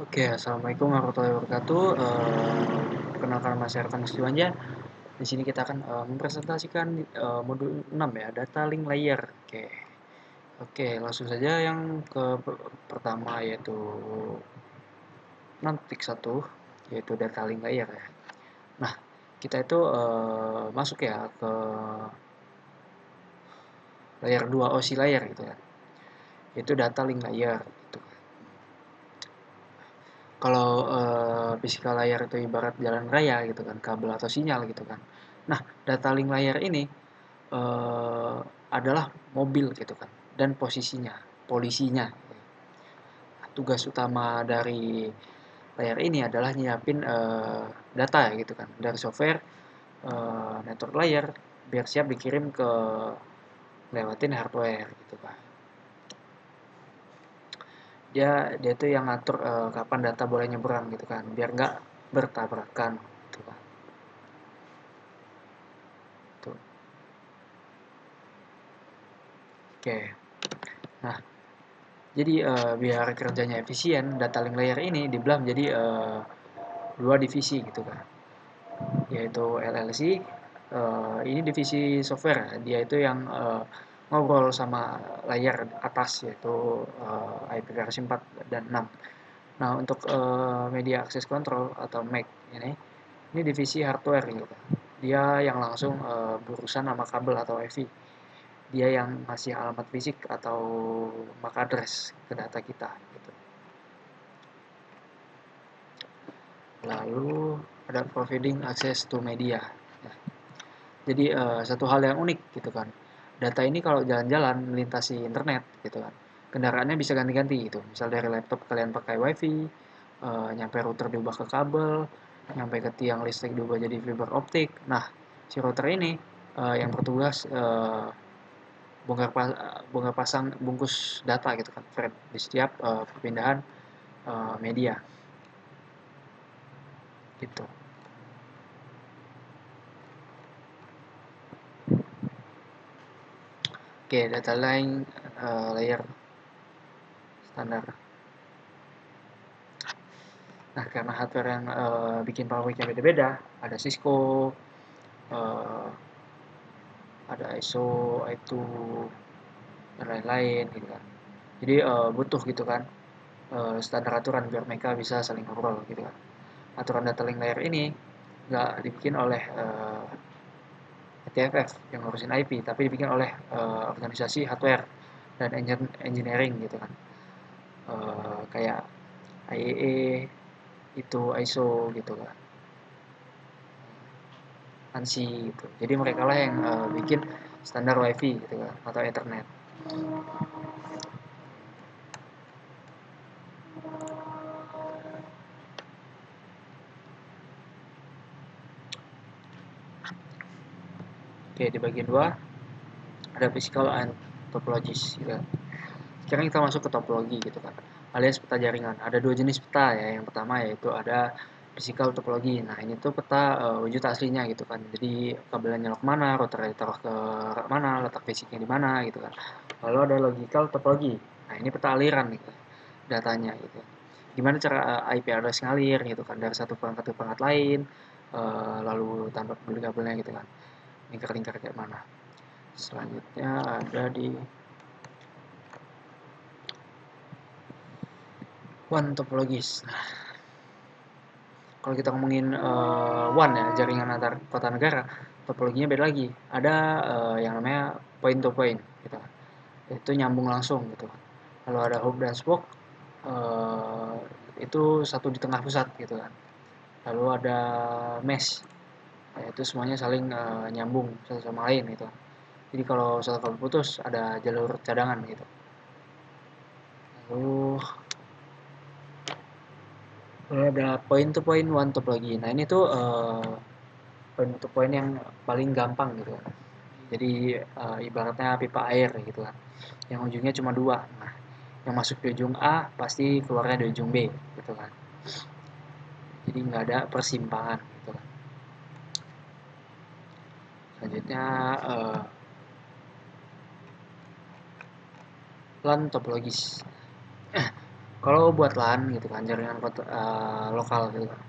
Oke, assalamualaikum warahmatullahi wabarakatuh. Perkenalkan nama saya Arfan Setiwanja. Di sini kita akan mempresentasikan modul 6 ya, data link layer. Oke, langsung saja yang pertama yaitu 6.1 yaitu data link layer ya. Nah, kita itu masuk ya ke layer 2 OSI layer gitu ya. Itu data link layer gitu. Kalau physical layer itu ibarat jalan raya gitu kan, kabel atau sinyal gitu kan. Nah, data link layer ini eh, adalah mobil gitu kan, dan posisinya, polisinya. Tugas utama dari layar ini adalah nyiapin data ya gitu kan, dari software network layer biar siap dikirim ke lewatin hardware gitu kan. Dia tuh yang ngatur kapan data boleh nyebrang gitu kan, biar nggak bertabrakan gitu kan. Tuh. Oke. Nah, jadi biar kerjanya efisien, data link layer ini dibelah menjadi dua divisi gitu kan, yaitu LLC. Ini divisi software, dia itu yang ngobrol sama layar atas yaitu IP versi 4 dan 6. Nah, untuk media access control atau MAC ini divisi hardware gitu. Dia yang langsung berurusan sama kabel atau WiFi. Dia yang ngasih alamat fisik atau MAC address ke data kita gitu. Lalu ada providing access to media. Nah, jadi satu hal yang unik gitu kan. Data ini kalau jalan-jalan melintasi internet gitu kan. Kendaraannya bisa ganti-ganti gitu. Misal dari laptop kalian pakai WiFi, nyampe router diubah ke kabel, nyampe ke tiang listrik diubah jadi fiber optik. Nah, si router ini yang bertugas bongkar pasang bungkus data gitu kan, frame di setiap perpindahan media gitu. Oke, data line layer standar. Nah, karena hardware yang bikin pabriknya beda-beda, ada Cisco, uh, ada ISO, I2, dan lain-lain gitu kan. Jadi butuh gitu kan standar aturan biar mereka bisa saling ngobrol gitu kan. Aturan data link layer ini nggak dibikin oleh TFF yang ngurusin IP, tapi dibikin oleh organisasi hardware dan engineering gitu kan. Kayak IEE, itu ISO gitu kan, ANSI gitu. Jadi mereka lah yang bikin standar WiFi gitu kan atau Ethernet. Oke, di bagian 2 ada physical and topologies gitu. Sekarang kita masuk ke topologi gitu kan, alias peta jaringan. Ada dua jenis peta ya. Yang pertama yaitu ada physical topologi. Nah, ini tuh peta wujud aslinya gitu kan. Jadi kabelnya nyolok kemana, router ditaruh ke mana, letak fisiknya di mana gitu kan. Lalu ada logical topologi. Nah, ini peta aliran gitu, datanya gitu. Gimana cara IP address ngalir gitu kan dari satu perangkat ke perangkat lain, lalu tanpa peduli kabelnya gitu kan. Lingkar-lingkar kayak mana. Selanjutnya ada di one topologis. Nah, kalau kita ngomongin WAN ya, jaringan antar kota negara, topologinya beda lagi. Ada yang namanya point to point gitu. Itu nyambung langsung gitu. Kalau ada hub dan spoke eh, itu satu di tengah pusat gitu kan. Lalu ada mesh, itu semuanya saling nyambung satu sama lain gitu. Jadi kalau satu kabel putus ada jalur cadangan gitu. Lalu ada point to point one topologi. Nah, ini tuh point to point yang paling gampang gitu kan. Jadi ibaratnya pipa air gitu kan, yang ujungnya cuma dua. Nah, yang masuk di ujung A pasti keluarnya di ujung B gitu kan. Jadi nggak ada persimpangan gitu kan. Selanjutnya LAN topologis. Kalau buat LAN gitu kan, jaringan lokal gitu kan,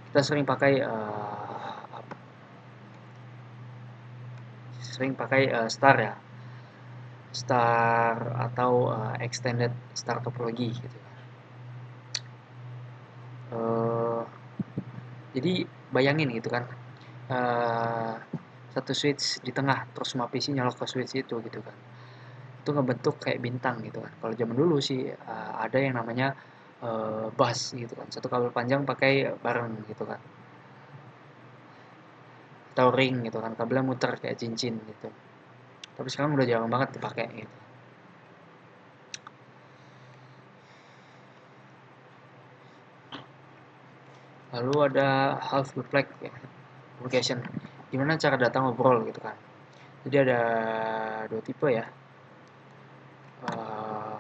kita sering pakai Star ya, Star atau Extended Star Topology gitu. Eh, jadi bayangin gitu kan, eh, satu switch di tengah, terus semua PC nyolok ke switch itu gitu kan. Itu ngebentuk kayak bintang gitu kan. Kalau zaman dulu sih ada yang namanya bus gitu kan. Satu kabel panjang pakai bareng gitu kan. Atau ring gitu kan. Kabelnya muter kayak cincin gitu. Tapi sekarang udah jarang banget dipakai gitu. Lalu ada half duplex ya, communication. Gimana cara data ngobrol gitu kan. Jadi ada dua tipe ya. Eh,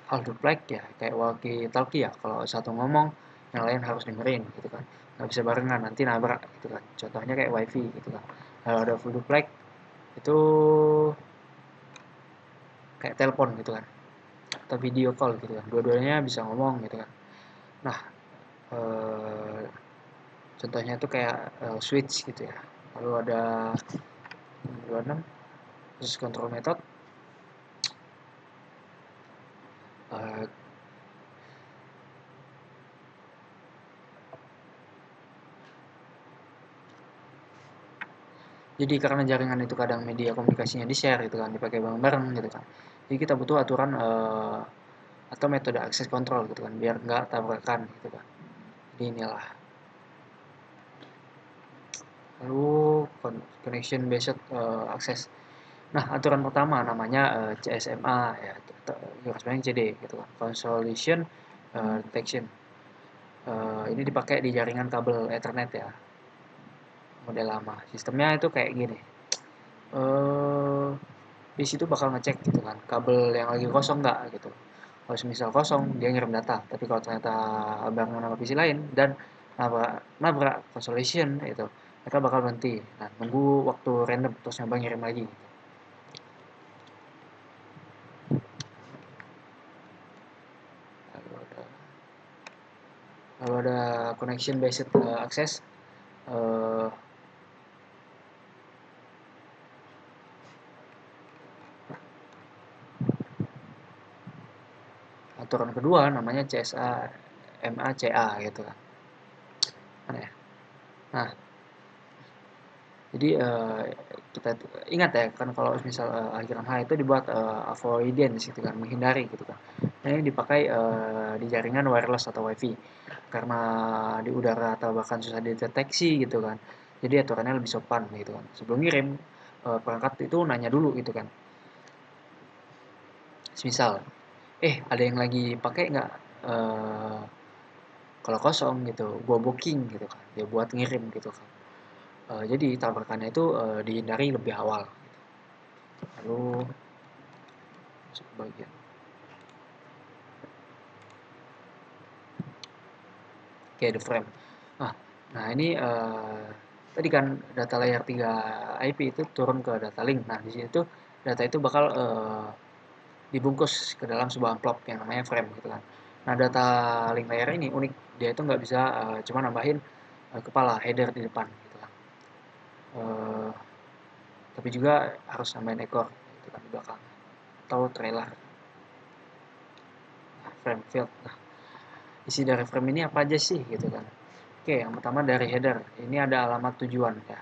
Half duplex ya kayak walkie talkie ya, kalau satu ngomong yang lain harus dengerin gitu kan, nggak bisa barengan nanti nabrak gitu kan, contohnya kayak wifi gitu kan. Kalau ada full duplex itu kayak telepon gitu kan, atau video call gitu kan, dua-duanya bisa ngomong gitu kan. Nah, eh, contohnya itu kayak switch gitu ya. Lalu ada 26 terus control method. eh, Jadi karena jaringan itu kadang media komunikasinya di-share gitu kan, dipakai bareng-bareng gitu kan. Jadi kita butuh aturan atau metode akses kontrol gitu kan, biar nggak tabrakan gitu kan. Jadi inilah. Lalu connection based access. Nah, aturan pertama namanya CSMA ya, garis miring CD gitu kan. Consolidation detection. Ini dipakai di jaringan kabel Ethernet ya, model lama. Sistemnya itu kayak gini. Eh di situ bakal ngecek gitu kan, kabel yang lagi kosong nggak gitu. Kalau misal kosong, dia ngirim data. Tapi kalau ternyata barengan sama PC lain dan nabrak consolidation itu, mereka bakal berhenti. Nah, nunggu waktu random terus nyoba ngirim lagi. Lalu ada, lalu ada connection based access. Uh, Aturan kedua namanya CSA MACA gitu kan. Mana ya? Nah, jadi kita ingat ya kan, kalau misal akhiran H itu dibuat avoidance gitu kan, menghindari gitu kan. Nah, ini dipakai di jaringan wireless atau wifi karena di udara atau bahkan susah dideteksi gitu kan. Jadi aturannya lebih sopan gitu kan. Sebelum ngirim perangkat itu nanya dulu gitu kan. Misal, ada yang lagi pakai nggak? eh Kalau kosong gitu, gua booking gitu kan. Dia buat ngirim gitu kan. Jadi tabrakannya itu dihindari lebih awal. Lalu masuk bagian. Oke, the frame. Nah, nah ini tadi kan data layer 3 IP itu turun ke data link. Nah, di situ data itu bakal dibungkus ke dalam sebuah amplop yang namanya frame gitu kan. Nah, data link layer ini unik. Dia itu nggak bisa cuma nambahin kepala header di depan gitu kan. Eh, tapi juga harus nambahin ekor gitu kan di belakang atau trailer. Nah, frame field. Nah, isi dari frame ini apa aja sih gitu kan. Oke, yang pertama dari header. Ini ada alamat tujuan ya.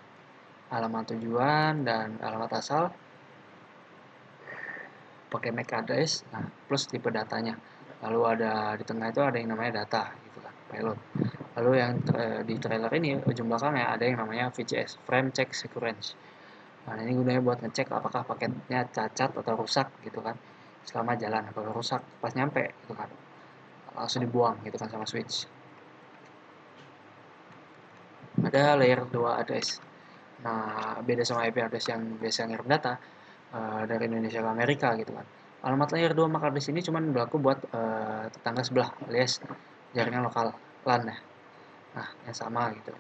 Alamat tujuan dan alamat asal pakai MAC address, nah plus tipe datanya. Lalu ada di tengah itu ada yang namanya data gitu kan, payload. Lalu yang di trailer ini ujung belakangnya ada yang namanya VCS, frame check sequence. Nah, ini gunanya buat ngecek apakah paketnya cacat atau rusak gitu kan selama jalan. Kalau rusak pas nyampe gitu kan langsung dibuang gitu kan sama switch. Ada layer 2 address. Nah, beda sama IP address yang biasa ngirim data dari Indonesia ke Amerika gitu kan. Alamat layer 2 MAC address ini cuma berlaku buat tetangga sebelah alias jaringan lokal LAN ya. Nah, yang sama gitu.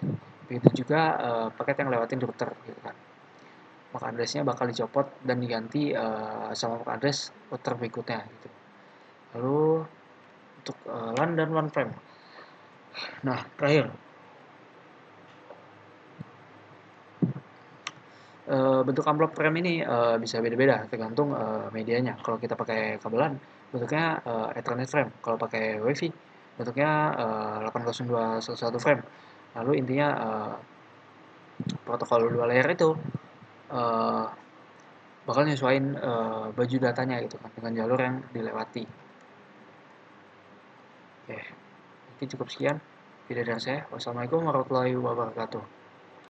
Begitu juga paket yang lewatin router gitu kan. MAC address-nya bakal dicopot dan diganti sama MAC address router berikutnya gitu. Lalu untuk LAN dan one frame. Nah, terakhir, bentuk amplop frame ini bisa beda-beda tergantung medianya. Kalau kita pakai kabelan, bentuknya Ethernet frame. Kalau pakai WiFi, bentuknya 802.11 frame. Lalu intinya protokol dua layer itu uh, bakal nyesuaiin baju datanya gitu kan dengan jalur yang dilewati. Oke, mungkin cukup sekian video dari saya. Wassalamualaikum warahmatullahi wabarakatuh.